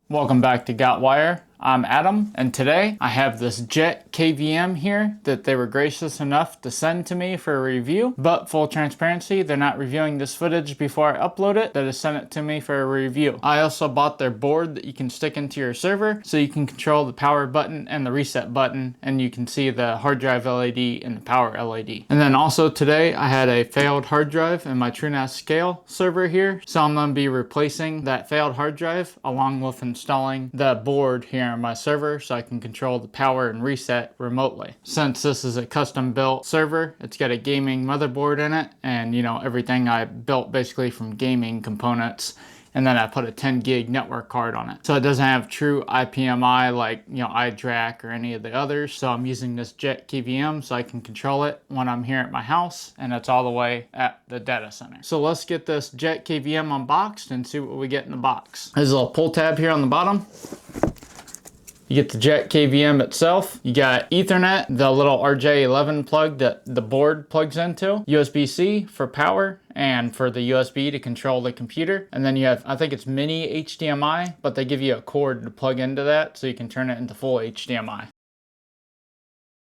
Welcome back to GotWire. I'm Adam, and today I have this JetKVM here that they were gracious enough to send to me for a review. But full transparency, they're not reviewing this footage before I upload it. They just sent it to me for a review. I also bought their board that you can stick into your server so you can control the power button and the reset button, and you can see the hard drive LED and the power LED. And then also today I had a failed hard drive in my TrueNAS Scale server here, so I'm going to be replacing that failed hard drive along with installing the board here on my server so I can control the power and reset remotely. Since this is a custom built server, it's got a gaming motherboard in it, and everything I built basically from gaming components, and then I put a 10 gig network card on it. So it doesn't have true IPMI like iDRAC or any of the others. So I'm using this JetKVM so I can control it when I'm here at my house, and it's all the way at the data center. So let's get this JetKVM unboxed and see what we get in the box. There's a little pull tab here on the bottom. You get the JetKVM itself. You got Ethernet, the little RJ11 plug that the board plugs into, USB-C for power, and for the USB to control the computer. And then you have, I think it's mini HDMI, but they give you a cord to plug into that so you can turn it into full HDMI.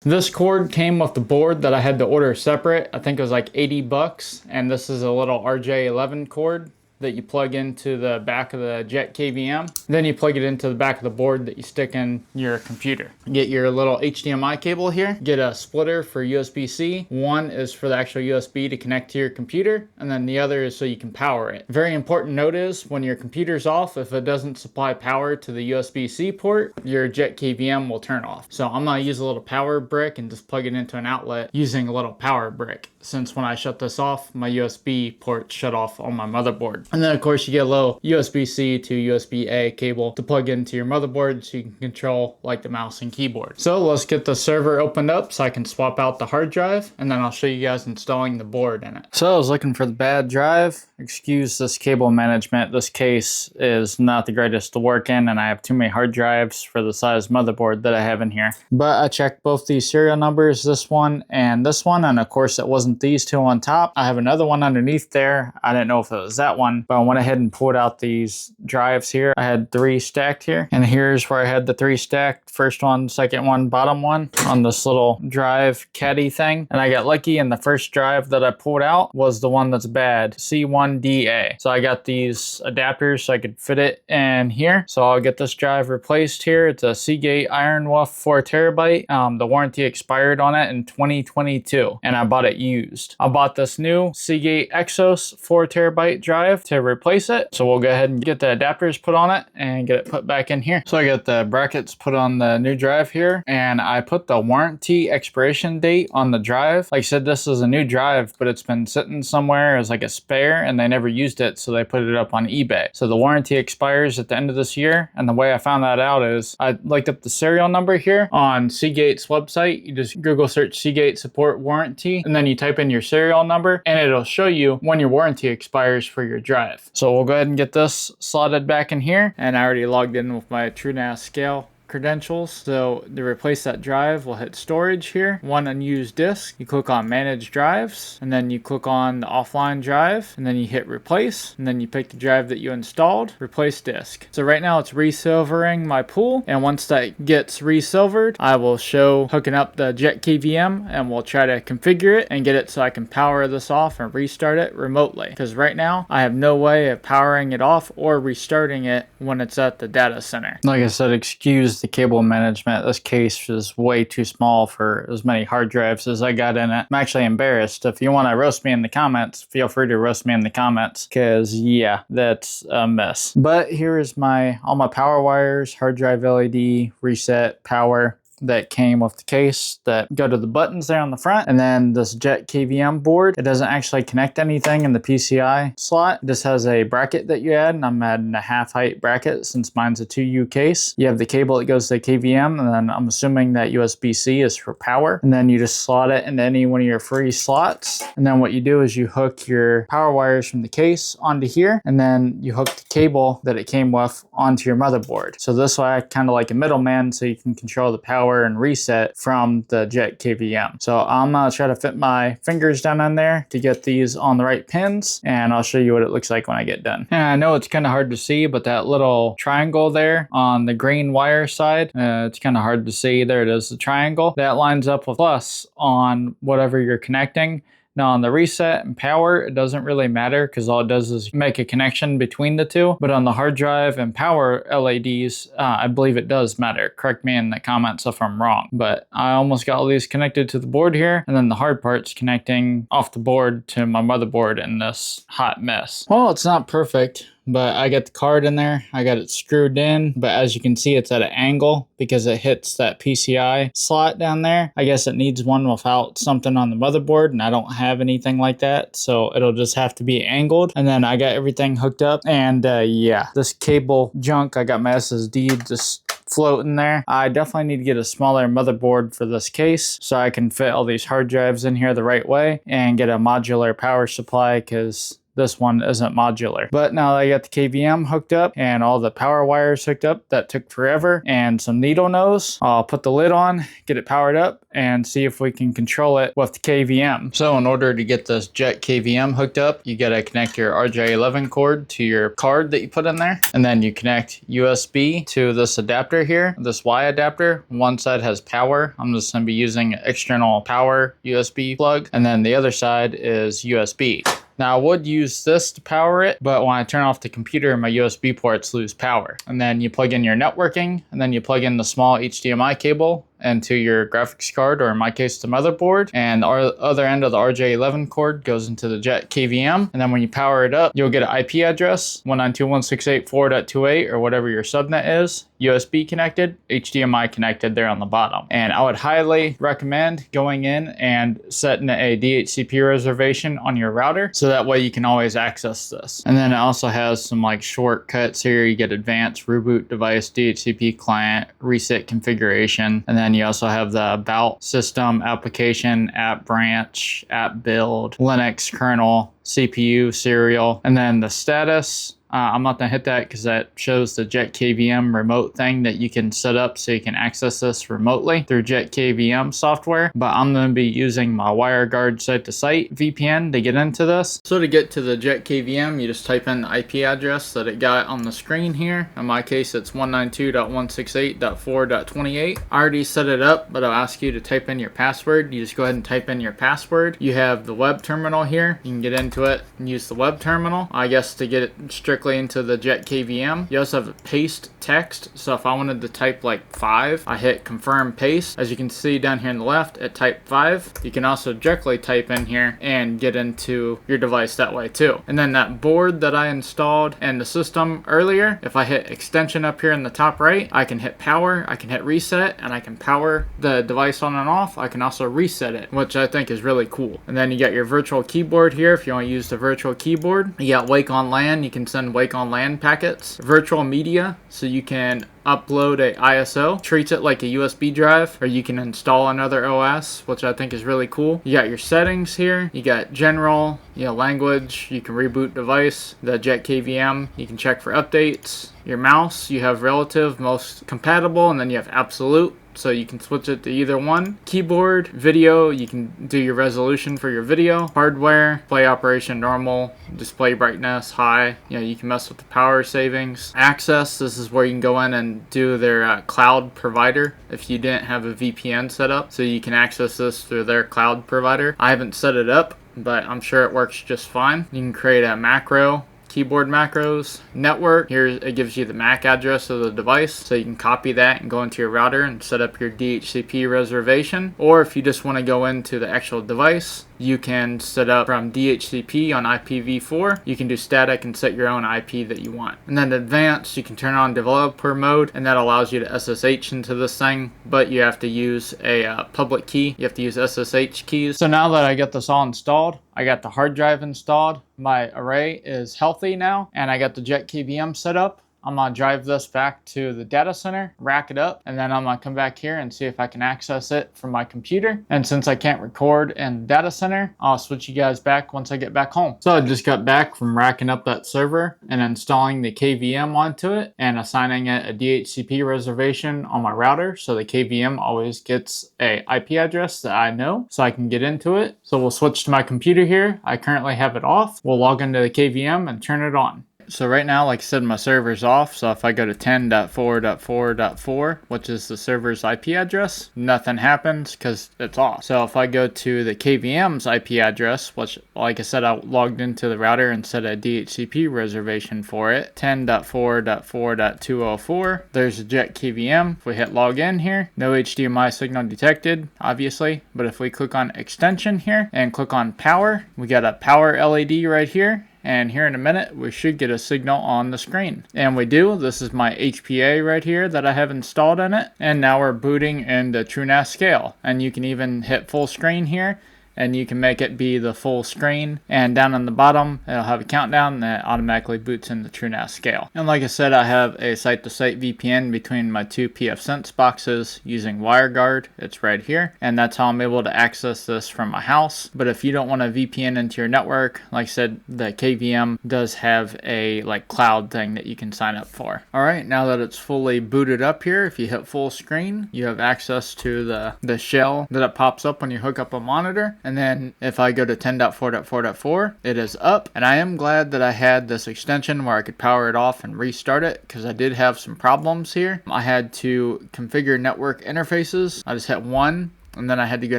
This cord came with the board that I had to order separate. I think it was like 80 bucks. And this is a little RJ11 cord that you plug into the back of the JetKVM. Then you plug it into the back of the board that you stick in your computer. Get your little HDMI cable here. Get a splitter for USB-C. One is for the actual USB to connect to your computer, and then the other is so you can power it. Very important note is when your computer's off, if it doesn't supply power to the USB-C port, your JetKVM will turn off. So I'm gonna use a little power brick and just plug it into an outlet using a little power brick, since when I shut this off, my USB port shut off on my motherboard. And then of course you get a little USB-C to USB-A cable to plug into your motherboard so you can control like the mouse and keyboard. So let's get the server opened up so I can swap out the hard drive, and then I'll show you guys installing the board in it. So I was looking for the bad drive. Excuse this cable management. This case is not the greatest to work in, and I have too many hard drives for the size motherboard that I have in here. But I checked both these serial numbers, this one, and of course it wasn't these two on top. I have another one underneath there. I didn't know if it was that one, but I went ahead and pulled out these drives here. I had 3 stacked here, and here's where I had the 3 stacked. First one, second one, bottom one on this little drive caddy thing. And I got lucky, and the first drive that I pulled out was the one that's bad, C1DA. So I got these adapters so I could fit it in here. So I'll get this drive replaced here. It's a Seagate IronWolf 4 terabyte. The warranty expired on it in 2022, and I bought it used. I bought this new Seagate Exos 4 terabyte drive to replace it. So we'll go ahead and get the adapters put on it and get it put back in here. So I got the brackets put on the new drive here, and I put the warranty expiration date on the drive. Like I said, this is a new drive, but it's been sitting somewhere as like a spare, and they never used it, so they put it up on eBay. So the warranty expires at the end of this year, and the way I found that out is I looked up the serial number here on Seagate's website. You just Google search Seagate support warranty, and then you type in your serial number, and it'll show you when your warranty expires for your drive. So we'll go ahead and get this slotted back in here, and I already logged in with my TrueNAS Scale credentials. So to replace that drive, we'll hit storage here, one unused disk. You click on manage drives, and then you click on the offline drive, and then you hit replace, and then you pick the drive that you installed, replace disk. So right now it's resilvering my pool, and once that gets resilvered, I will show hooking up the JetKVM, and we'll try to configure it and get it so I can power this off and restart it remotely, because right now I have no way of powering it off or restarting it when it's at the data center. Like I said, excuse the cable management. This case is way too small for as many hard drives as I got in it. I'm actually embarrassed. If you want to roast me in the comments, feel free to roast me in the comments, because yeah, that's a mess. But here is all my power wires, hard drive LED, reset, power, that came with the case that go to the buttons there on the front. And then this JetKVM board, it doesn't actually connect anything in the PCI slot. It just has a bracket that you add, and I'm adding a half height bracket since mine's a 2U case. You have the cable that goes to the KVM, and then I'm assuming that USB-C is for power. And then you just slot it into any one of your free slots. And then what you do is you hook your power wires from the case onto here, and then you hook the cable that it came with onto your motherboard. So this way I kind of like a middleman, so you can control the power power and reset from the JetKVM. So I'm gonna try to fit my fingers down in there to get these on the right pins, and I'll show you what it looks like when I get done. And I know it's kind of hard to see, but that little triangle there on the green wire side, it's kind of hard to see. There it is, the triangle. That lines up with plus on whatever you're connecting. Now on the reset and power, it doesn't really matter because all it does is make a connection between the two. But on the hard drive and power LEDs, I believe it does matter. Correct me in the comments if I'm wrong. But I almost got all these connected to the board here, and then the hard part's connecting off the board to my motherboard in this hot mess. Well, it's not perfect, but I got the card in there. I got it screwed in, but as you can see, it's at an angle because it hits that PCI slot down there. I guess it needs one without something on the motherboard, and I don't have anything like that, so it'll just have to be angled. And then I got everything hooked up, and yeah, this cable junk, I got my SSD just floating there. I definitely need to get a smaller motherboard for this case so I can fit all these hard drives in here the right way and get a modular power supply, because this one isn't modular. But now that I got the KVM hooked up and all the power wires hooked up, that took forever, and some needle nose, I'll put the lid on, get it powered up, and see if we can control it with the KVM. So in order to get this JetKVM hooked up, you gotta connect your RJ11 cord to your card that you put in there, and then you connect USB to this adapter here, this Y adapter. One side has power. I'm just gonna be using an external power USB plug, and then the other side is USB. Now I would use this to power it, but when I turn off the computer, my USB ports lose power. And then you plug in your networking, and then you plug in the small HDMI cable into your graphics card, or in my case, the motherboard. And the other end of the RJ11 cord goes into the JetKVM. And then when you power it up, you'll get an IP address, 192.168.4.28, or whatever your subnet is, USB connected, HDMI connected there on the bottom. And I would highly recommend going in and setting a DHCP reservation on your router, so that way you can always access this. And then it also has some like shortcuts here. You get advanced reboot device, DHCP client, reset configuration, and then you also have the about system, application, app branch, app build, Linux kernel, CPU, serial, and then the status. I'm not gonna hit that because that shows the JetKVM remote thing that you can set up so you can access this remotely through JetKVM software. But I'm gonna be using my WireGuard site-to-site VPN to get into this. So to get to the JetKVM, you just type in the IP address that it got on the screen here. In my case, it's 192.168.4.28. I already set it up, but I'll ask you to type in your password. You just go ahead and type in your password. You have the web terminal here. You can get into it and use the web terminal. I guess to get it strictly into the JetKVM. You also have a paste text, so if I wanted to type like 5, I hit confirm paste. As you can see down here on the left, it typed 5. You can also directly type in here and get into your device that way too. And then that board that I installed in the system earlier, if I hit extension up here in the top right, I can hit power, I can hit reset, and I can power the device on and off. I can also reset it, which I think is really cool. And then you got your virtual keyboard here if you want to use the virtual keyboard. You got Wake on LAN, you can send Wake on LAN packets. Virtual media, so you can upload a ISO, treats it like a USB drive, or you can install another OS, which I think is really cool. You got your settings here. You got general, language. You can reboot device. The JetKVM, you can check for updates. Your mouse, you have relative, most compatible, and then you have absolute, so you can switch it to either one. Keyboard, video, you can do your resolution for your video. Hardware, display operation normal, display brightness high. You can mess with the power savings. Access, this is where you can go in and do their cloud provider if you didn't have a VPN set up, so you can access this through their cloud provider. I haven't set it up, but I'm sure it works just fine. You can create a macro, keyboard macros. Network, here it gives you the MAC address of the device, so you can copy that and go into your router and set up your DHCP reservation. Or if you just want to go into the actual device, you can set up from DHCP on IPv4. You can do static and set your own IP that you want. And then advanced, you can turn on developer mode, and that allows you to SSH into this thing, but you have to use a public key. You have to use SSH keys. So now that I got this all installed, I got the hard drive installed, my array is healthy now, and I got the JetKVM set up. I'm gonna drive this back to the data center, rack it up, and then I'm gonna come back here and see if I can access it from my computer. And since I can't record in the data center, I'll switch you guys back once I get back home. So I just got back from racking up that server and installing the KVM onto it and assigning it a DHCP reservation on my router, so the KVM always gets a IP address that I know so I can get into it. So we'll switch to my computer here. I currently have it off. We'll log into the KVM and turn it on. So right now, like I said, my server's off. So if I go to 10.4.4.4, which is the server's IP address, nothing happens because it's off. So if I go to the KVM's IP address, which, like I said, I logged into the router and set a DHCP reservation for it, 10.4.4.204, there's a JetKVM. If we hit login here, no HDMI signal detected, obviously. But if we click on extension here and click on power, we got a power LED right here. And here in a minute, we should get a signal on the screen. And we do. This is my HBA right here that I have installed in it. And now we're booting into TrueNAS scale. And you can even hit full screen here, and you can make it be the full screen. And down on the bottom, it'll have a countdown that automatically boots into TrueNAS scale. And like I said, I have a site-to-site VPN between my two pfSense boxes using WireGuard. It's right here. And that's how I'm able to access this from my house. But if you don't want a VPN into your network, like I said, the KVM does have a cloud thing that you can sign up for. All right, now that it's fully booted up here, if you hit full screen, you have access to the shell that it pops up when you hook up a monitor. And then if I go to 10.4.4.4, it is up. And I am glad that I had this extension where I could power it off and restart it, because I did have some problems here. I had to configure network interfaces. I just hit one, and then I had to go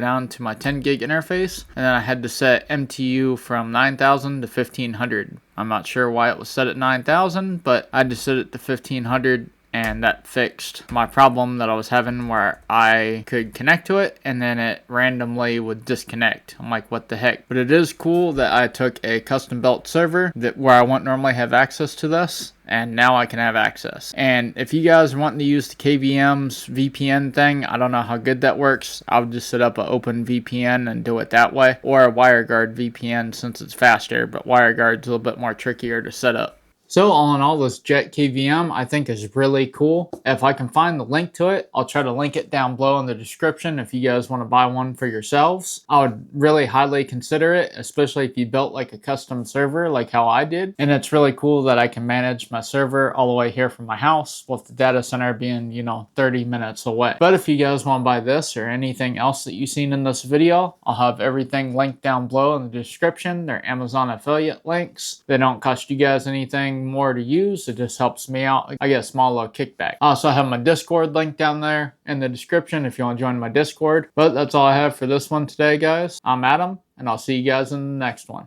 down to my 10 gig interface, and then I had to set MTU from 9,000 to 1,500. I'm not sure why it was set at 9,000, but I just set it to 1,500. And that fixed my problem that I was having where I could connect to it and then it randomly would disconnect. I'm like, what the heck? But it is cool that I took a custom built server where I wouldn't normally have access to this, and now I can have access. And if you guys are wanting to use the KVM's VPN thing, I don't know how good that works. I would just set up an open VPN and do it that way, or a WireGuard VPN since it's faster, but WireGuard's a little bit more trickier to set up. So all in all, this JetKVM I think is really cool. If I can find the link to it, I'll try to link it down below in the description if you guys want to buy one for yourselves. I would really highly consider it, especially if you built like a custom server like how I did. And it's really cool that I can manage my server all the way here from my house with the data center being, 30 minutes away. But if you guys want to buy this or anything else that you've seen in this video, I'll have everything linked down below in the description. They're Amazon affiliate links. They don't cost you guys anything more to use. It just helps me out. I get a small little kickback. I also have my Discord link down there in the description if you want to join my Discord. But that's all I have for this one today, guys. I'm Adam, and I'll see you guys in the next one.